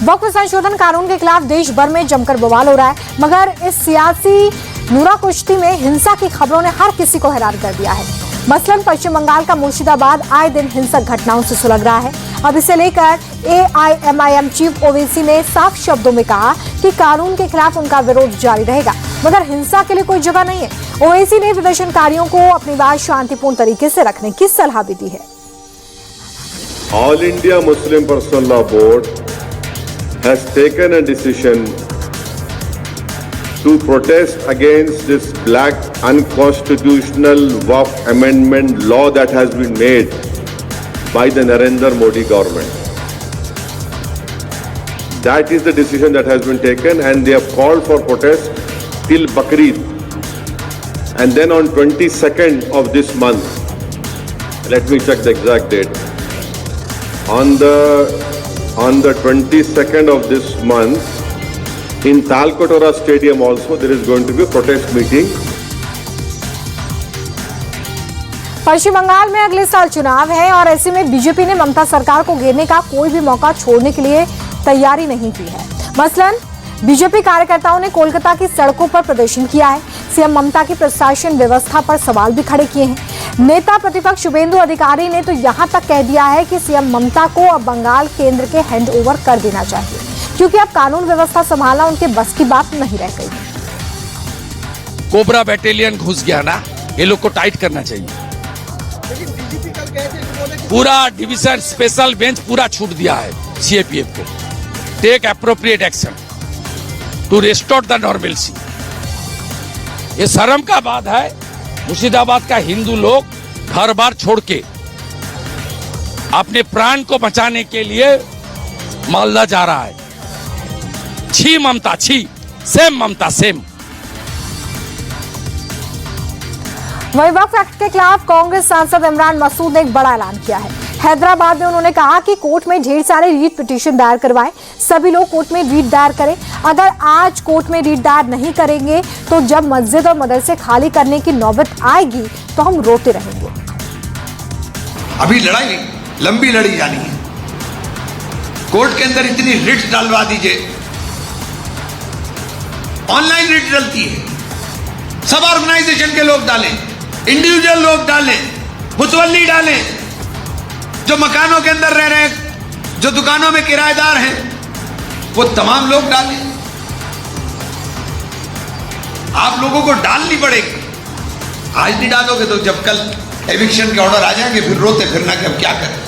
वक्फ संशोधन कानून के खिलाफ देश भर में जमकर बवाल हो रहा है, मगर इस सियासी नूरा कुश्ती में हिंसा की खबरों ने हर किसी को हैरान कर दिया है। मसलन पश्चिम बंगाल का मुर्शिदाबाद आए दिन हिंसक घटनाओं से सुलग रहा है। अब इसे लेकर AIMIM चीफ ओवैसी ने साफ शब्दों में कहा कि कानून के खिलाफ उनका विरोध जारी रहेगा, मगर हिंसा के लिए कोई जगह नहीं है। ओवैसी ने प्रदर्शनकारियों को अपनी बात शांतिपूर्ण तरीके से रखने की सलाह भी दी है। All India Muslim Personal Law Board has taken a decision to protest against this black unconstitutional Waqf amendment law that has been made by the Narendra Modi government. That is the decision that has been taken, and they have called for protest till Bakrid. And then on 22nd of this month, let me check the exact date. On the 22nd of this month, in Talkotora Stadium also there is going to be a protest meeting. पश्चिम बंगाल में अगले साल चुनाव है और ऐसे में BJP ने ममता सरकार को घेरने का कोई भी मौका छोड़ने के लिए तैयारी नहीं की है। मसलन बीजेपी कार्यकर्ताओं ने कोलकाता की सड़कों पर प्रदर्शन किया है। सीएम ममता की प्रशासन व्यवस्था पर सवाल भी खड़े किए हैं। नेता प्रतिपक्ष शुभेंदु अधिकारी ने तो यहां तक कह दिया है कि सीएम ममता को अब बंगाल केंद्र के हैंड ओवर कर देना चाहिए, क्योंकि अब कानून व्यवस्था संभालना उनके बस की बात नहीं रह गई। कोबरा बैटेलियन घुस गया ना, ये लोग को टाइट करना चाहिए। पूरा डिवीजन स्पेशल बेंच पूरा छूट दिया है CAPF को। Take appropriate action to restore the normalcy. ये शर्म का बात है, मुर्शिदाबाद का हिंदू लोग घर बार छोड़ के अपने प्राण को बचाने के लिए मालदा जा रहा है। छी ममता, छी, सेम ममता, सेम। वहीं वक्फ एक्ट के खिलाफ कांग्रेस सांसद इमरान मसूद ने एक बड़ा ऐलान किया है। हैदराबाद में उन्होंने कहा कि कोर्ट में ढेर सारे रीट पिटीशन दायर करवाएं, सभी लोग कोर्ट में रीट दायर करें। अगर आज कोर्ट में रीट दायर नहीं करेंगे तो जब मस्जिद और मदरसे खाली करने की नौबत आएगी तो हम रोते रहेंगे। अभी लड़ाई लंबी लड़ी जानी है। कोर्ट के अंदर इतनी रिट्स डालवा दीजिए, ऑनलाइन रिट चलती है, सब ऑर्गेनाइजेशन के लोग डालें, इंडिविजुअल लोग डालें, मुतवल्ली डालें, जो मकानों के अंदर रह रहे हैं, जो दुकानों में किराएदार हैं, वो तमाम लोग डालें। आप लोगों को डालनी पड़ेगी। आज नहीं डालोगे तो जब कल एविक्शन के ऑर्डर आ जाएंगे फिर रोते फिरना कि अब क्या करें।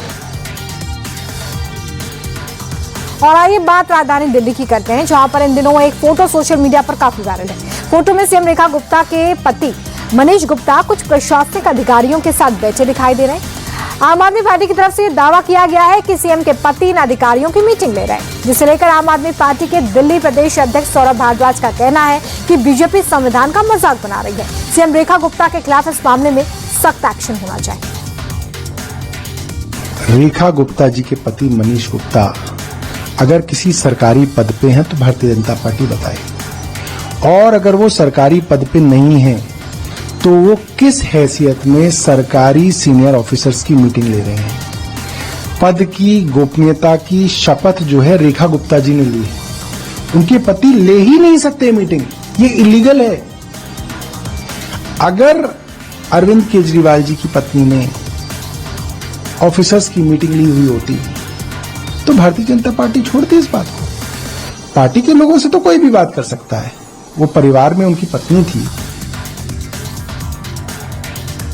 और आइए बात राजधानी दिल्ली की करते हैं, जहां पर इन दिनों एक फोटो सोशल मीडिया पर काफी वायरल है। फोटो में सीएम रेखा गुप्ता के पति मनीष गुप्ता कुछ प्रशासनिक अधिकारियों के साथ बैठे दिखाई दे रहे हैं। आम आदमी पार्टी की तरफ से दावा किया गया है कि सीएम के पति इन अधिकारियों की मीटिंग ले रहे हैं, जिसे लेकर आम आदमी पार्टी के दिल्ली प्रदेश अध्यक्ष सौरभ भारद्वाज का कहना है कि बीजेपी संविधान का मजाक बना रही है। सीएम रेखा गुप्ता के खिलाफ इस मामले में सख्त एक्शन होना चाहिए। रेखा गुप्ता जी के पति मनीष गुप्ता अगर किसी सरकारी पद पे हैं तो भारतीय जनता पार्टी बताए, और अगर वो सरकारी पद पे नहीं है तो वो किस हैसियत में सरकारी सीनियर ऑफिसर्स की मीटिंग ले रहे हैं। पद की गोपनीयता की शपथ जो है रेखा गुप्ता जी ने ली है, उनके पति ले ही नहीं सकते मीटिंग, ये इलीगल है। अगर अरविंद केजरीवाल जी की पत्नी ने ऑफिसर्स की मीटिंग ली हुई होती तो भारतीय जनता पार्टी छोड़ती इस बात को। पार्टी के लोगों से तो कोई भी बात कर सकता है, वो परिवार में उनकी पत्नी थी।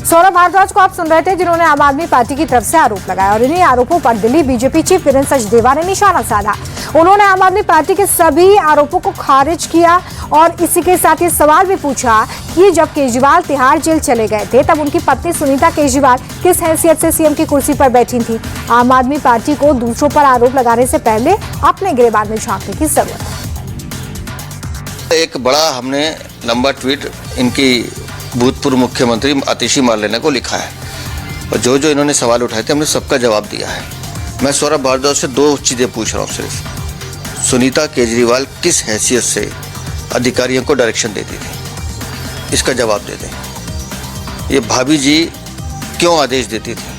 सौरभ भारद्वाज को आप सुन रहे थे, जिन्होंने आम आदमी पार्टी की तरफ से आरोप लगाया, और इन्हीं आरोपों पर दिल्ली बीजेपी चीफ वीरेंद्र सचदेवा ने निशाना साधा। उन्होंने आम आदमी पार्टी के सभी आरोपों को खारिज किया और इसी के साथ ये सवाल भी पूछा कि जब केजरीवाल तिहाड़ जेल चले गए थे तब उनकी पत्नी सुनीता केजरीवाल किस हैसियत से सीएम की कुर्सी पर बैठी थी। आम आदमी पार्टी को दूसरों पर आरोप लगाने से पहले अपने गिरबान में झांकने की जरूरत है। एक बड़ा हमने लंबा ट्वीट इनकी भूतपूर्व मुख्यमंत्री आतिशी मार्लेना को लिखा है, और जो जो इन्होंने सवाल उठाए थे हमने सबका जवाब दिया है। मैं सौरभ भारद्वाज से दो चीज़ें पूछ रहा हूँ सिर्फ। सुनीता केजरीवाल किस हैसियत से अधिकारियों को डायरेक्शन देती थी, इसका जवाब दे दें। ये भाभी जी क्यों आदेश देती थी,